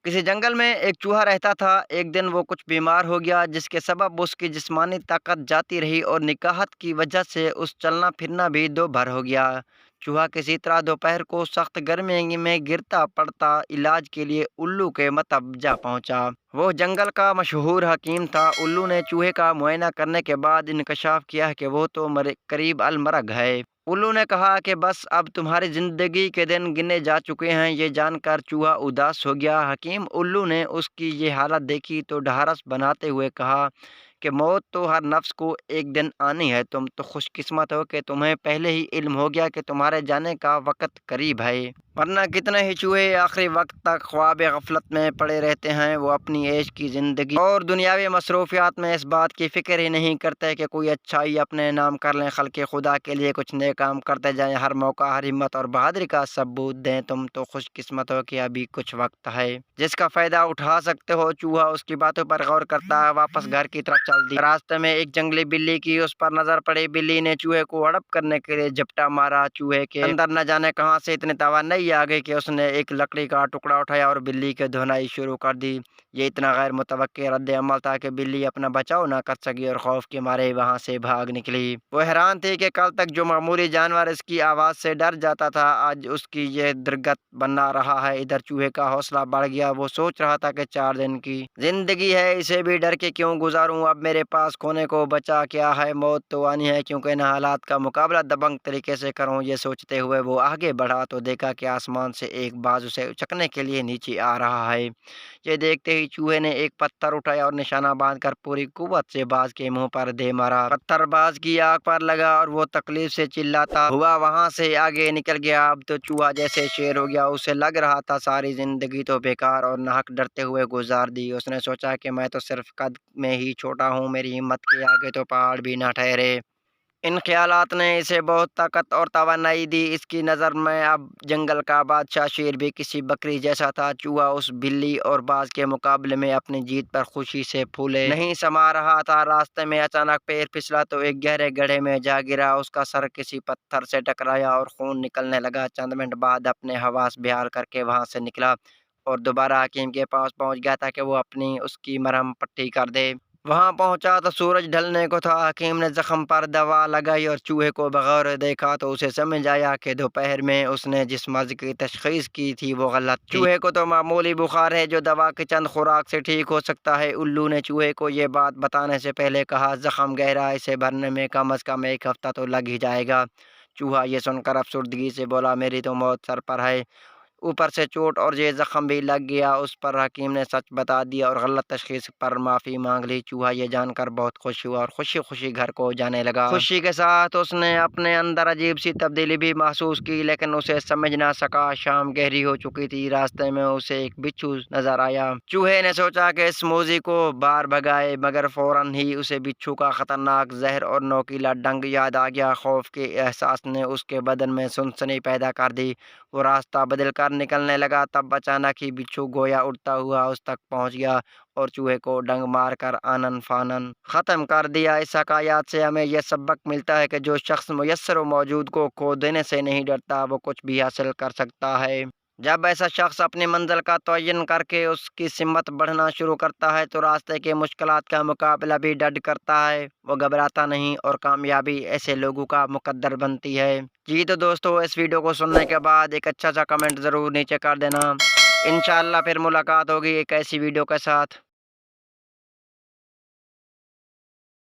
کسی جنگل میں ایک چوہا رہتا تھا۔ ایک دن وہ کچھ بیمار ہو گیا، جس کے سبب اس کی جسمانی طاقت جاتی رہی اور نکاحت کی وجہ سے اس چلنا پھرنا بھی دو بھر ہو گیا۔ چوہا کسی طرح دوپہر کو سخت گرمی میں گرتا پڑتا علاج کے لیے الو کے مطب جا پہنچا۔ وہ جنگل کا مشہور حکیم تھا۔ الو نے چوہے کا معائنہ کرنے کے بعد انکشاف کیا کہ وہ تو قریب المرگ ہے۔ الو نے کہا کہ بس اب تمہاری زندگی کے دن گنے جا چکے ہیں۔ یہ جان کر چوہا اداس ہو گیا۔ حکیم الو نے اس کی یہ حالت دیکھی تو ڈھارس بناتے ہوئے کہا کہ موت تو ہر نفس کو ایک دن آنی ہے۔ تم تو خوش قسمت ہو کہ تمہیں پہلے ہی علم ہو گیا کہ تمہارے جانے کا وقت قریب ہے، ورنہ کتنے ہی چوہے آخری وقت تک خواب غفلت میں پڑے رہتے ہیں۔ وہ اپنی عیش کی زندگی اور دنیاوی مصروفیات میں اس بات کی فکر ہی نہیں کرتے کہ کوئی اچھائی اپنے نام کر لیں، خلق خدا کے لیے کچھ نیک کام کرتے جائیں، ہر موقع ہر ہمت اور بہادری کا ثبوت دیں۔ تم تو خوش قسمت ہو کہ ابھی کچھ وقت ہے جس کا فائدہ اٹھا سکتے ہو۔ چوہا اس کی باتوں پر غور کرتا ہے، واپس گھر کی طرف چل دیا۔ راستے میں ایک جنگلی بلی کی اس پر نظر پڑی۔ بلی نے چوہے کو ہڑپ کرنے کے لیے جھپٹا مارا۔ چوہے کے اندر نہ جانے کہاں سے اتنی توانائی آ گئی کہ اس نے ایک لکڑی کا ٹکڑا اٹھایا اور بلی کی دھنائی شروع کر دی۔ یہ اتنا غیر متوقع رد عمل تھا کہ بلی اپنا بچاؤ نہ کر سکی اور خوف کے مارے وہاں سے بھاگ نکلی۔ وہ حیران تھی کہ کل تک جو معمولی جانور اس کی آواز سے ڈر جاتا تھا، آج اس کی یہ درگت بنا رہا ہے۔ ادھر چوہے کا حوصلہ بڑھ گیا۔ وہ سوچ رہا تھا کہ 4 دن کی زندگی ہے، اسے بھی ڈر کے کیوں گزاروں؟ اب میرے پاس کھونے کو بچا کیا ہے؟ موت تو آنی ہے، کیونکہ ان حالات کا مقابلہ دبنگ طریقے سے کروں۔ یہ سوچتے ہوئے وہ آگے بڑھا تو دیکھا کہ آسمان سے ایک باز اسے اچکنے کے لیے نیچے آ رہا ہے۔ یہ دیکھتے ہی چوہے نے ایک پتھر اٹھایا اور نشانہ باندھ کر پوری قوت سے باز کے منہ پر دے مارا۔ پتھر باز کی آنکھ پر لگا اور وہ تکلیف سے چلاتا ہوا وہاں سے آگے نکل گیا۔ اب تو چوہا جیسے شیر ہو گیا۔ اسے لگ رہا تھا ساری زندگی تو بیکار اور ناحق ڈرتے ہوئے گزار دی۔ اس نے سوچا کہ میں تو صرف قد میں ہی چھوٹا ہوں، میری ہمت کے آگے تو پہاڑ بھی نہ ٹھہرے۔ ان خیالات نے اسے بہت طاقت اور توانائی دی۔ اس کی نظر میں اب جنگل کا بادشاہ شیر بھی کسی بکری جیسا تھا۔ چوہا اس بلی اور باز کے مقابلے میں اپنی جیت پر خوشی سے پھولے نہیں سما رہا تھا۔ راستے میں اچانک پیر پھسلا تو ایک گہرے گڑھے میں جا گرا۔ اس کا سر کسی پتھر سے ٹکرایا اور خون نکلنے لگا۔ چند منٹ بعد اپنے حواس بحال کر کے وہاں سے نکلا اور دوبارہ حکیم کے پاس پہنچ گیا تاکہ وہ اس کی مرہم پٹی کر دے۔ وہاں پہنچا تو سورج ڈھلنے کو تھا۔ حکیم نے زخم پر دوا لگائی اور چوہے کو بغور دیکھا تو اسے سمجھ آیا کہ دوپہر میں اس نے جس مرض کی تشخیص کی تھی وہ غلط تھی۔ چوہے کو تو معمولی بخار ہے جو دوا کی چند خوراک سے ٹھیک ہو سکتا ہے۔ الو نے چوہے کو یہ بات بتانے سے پہلے کہا، زخم گہرا ہے، اسے بھرنے میں کم از کم 1 ہفتہ تو لگ ہی جائے گا۔ چوہا یہ سن کر افسردگی سے بولا، میری تو موت سر پر ہے، اوپر سے چوٹ اور یہ زخم بھی لگ گیا۔ اس پر حکیم نے سچ بتا دیا اور غلط تشخیص پر معافی مانگ لی۔ چوہا یہ جان کر بہت خوش ہوا اور خوشی خوشی گھر کو جانے لگا۔ خوشی کے ساتھ اس نے اپنے اندر عجیب سی تبدیلی بھی محسوس کی، لیکن اسے سمجھ نہ سکا۔ شام گہری ہو چکی تھی۔ راستے میں اسے ایک بچھو نظر آیا۔ چوہے نے سوچا کہ اس موذی کو باہر بھگائے، مگر فوراً ہی اسے بچھو کا خطرناک زہر اور نوکیلا ڈنگ یاد آ گیا۔ خوف کے احساس نے اس کے بدن میں سنسنی پیدا کر دی۔ وہ راستہ بدل کر نکلنے لگا، تب اچانک ہی بچھو گویا اڑتا ہوا اس تک پہنچ گیا اور چوہے کو ڈنگ مار کر آنن فانن ختم کر دیا۔ اس حکایات سے ہمیں یہ سبق ملتا ہے کہ جو شخص میسر و موجود کو کھو دینے سے نہیں ڈرتا، وہ کچھ بھی حاصل کر سکتا ہے۔ جب ایسا شخص اپنی منزل کا تعین کر کے اس کی سمت بڑھنا شروع کرتا ہے تو راستے کی مشکلات کا مقابلہ بھی ڈٹ کرتا ہے۔ وہ گھبراتا نہیں اور کامیابی ایسے لوگوں کا مقدر بنتی ہے۔ جی تو دوستو، اس ویڈیو کو سننے کے بعد ایک اچھا سا کمنٹ ضرور نیچے کر دینا۔ انشاءاللہ پھر ملاقات ہوگی ایک ایسی ویڈیو کے ساتھ۔